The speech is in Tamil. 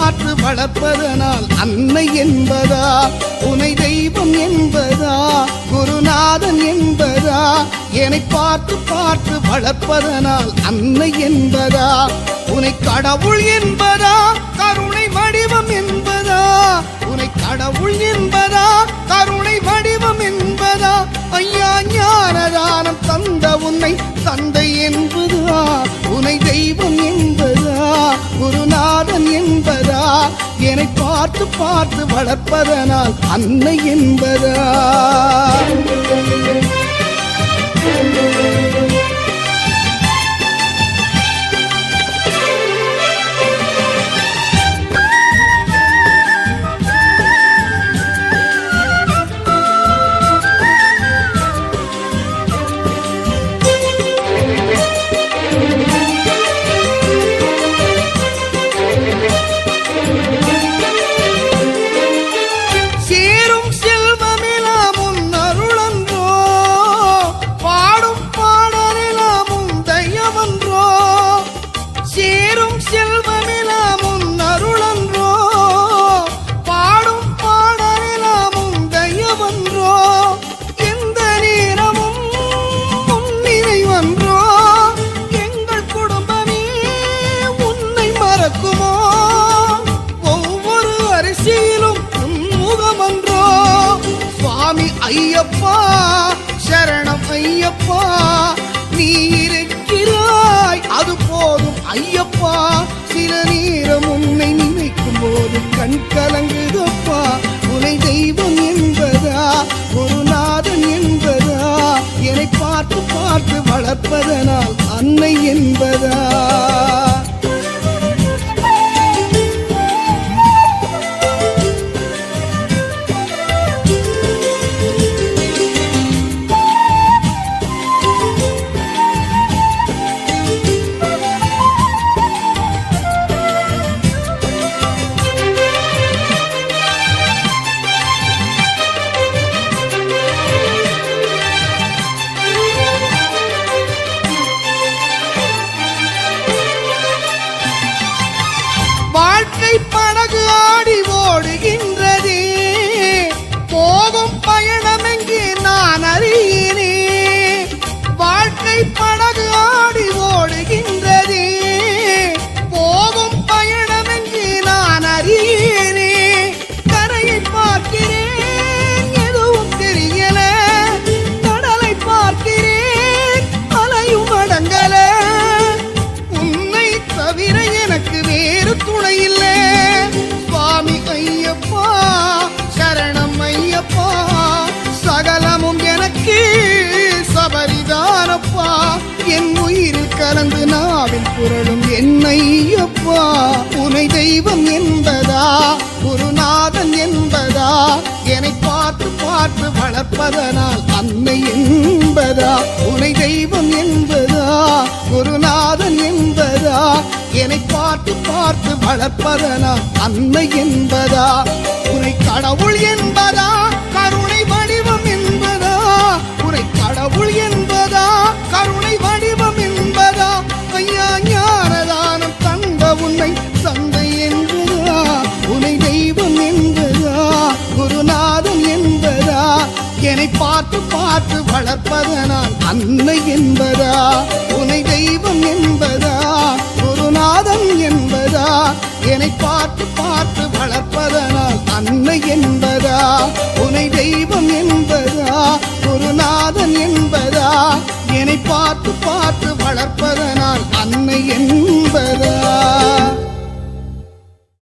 பார்த்து வளர்ப்பதனால் அன்னை என்பதா, உனை தெய்வம் என்பதா, குருநாதன் என்பதா, என்னை பார்த்து பார்த்து வளர்ப்பதனால் அன்னை என்பதா, உனை கடவுள் என்பதா, கருணை வடிவம் என்பதா, உனை கடவுள் என்பதா, கருணை வடிவம் என்பதா, ஐயா ஞானதானம் தந்த உன்னை தந்தை என்பதா, உனை தெய்வம் என்பதா, குருநாதன் என்பதா, என்னை பார்த்து பார்த்து வளர்ப்பதனால் அன்னை என்பதா. ஐயப்பா சரணம் ஐயப்பா, நீ இருக்கிறாய் அது போதும் ஐயப்பா, சில நேரம் உன்னை நினைக்கும் போது கண் கலங்குதப்பா, உனை தெய்வம் என்பதா, குருநாதன் என்பதா, என்னை பார்த்து பார்த்து வளர்ப்பதனால் அன்னை என்பதா. படகு ஆடி ஓடுகின்றதே, போகும் பயணம் எங்கே நான் அறியேனே, வாழ்க்கை படகு ஆடி ஓடுகின்றதே, போகும் பயணம் எங்கே நான் அறியேனே, கரையை பார்க்கிறேன் எதுவும் தெரியல, கடலை பார்க்கிறேன் அலையும் அடங்கல, உன்னை தவிர எனக்கு வேறு துணை இல்லை, சுவாமி ஐயப்பா சரணம் ஐயப்பா, சகலமும் எனக்கு சபரிதானப்பா, என் உயிரில் கலந்து நாவில் புரளும் என்னையப்பா, உனை தெய்வம் என்பதா, குருநாதன் என்பதா, என்னை பார்த்து பார்த்து வளர்ப்பதனால் அன்னை என்பதா, உனை தெய்வம் என்பதா, குருநாதன் என்பதா, என்னை பார்த்து பார்த்து வளர்ப்பதனால் அன்னை என்பதா, உனை கடவுள் என்பதா, கருணை வடிவம் என்பதா, உனை கடவுள் என்பதா, கருணை வடிவம் என்பதா, ஐயா ஞானதானம் தந்த உன்னை தந்தை என்பதா, உனை தெய்வம் என்பதா, குருநாதன் என்பதா, என்னை பார்த்து பார்த்து வளர்ப்பதனால் அன்னை என்பதா, உனை தெய்வம் என்பதா, குருநாதன் என்பதா, என்னை பார்த்து பார்த்து வளர்ப்பதனால் அன்னை என்பதா, உனை தெய்வம் என்பதா, குருநாதன் என்பதா, என்னை பார்த்து பார்த்து வளர்ப்பதனால் அன்னை என்பதா.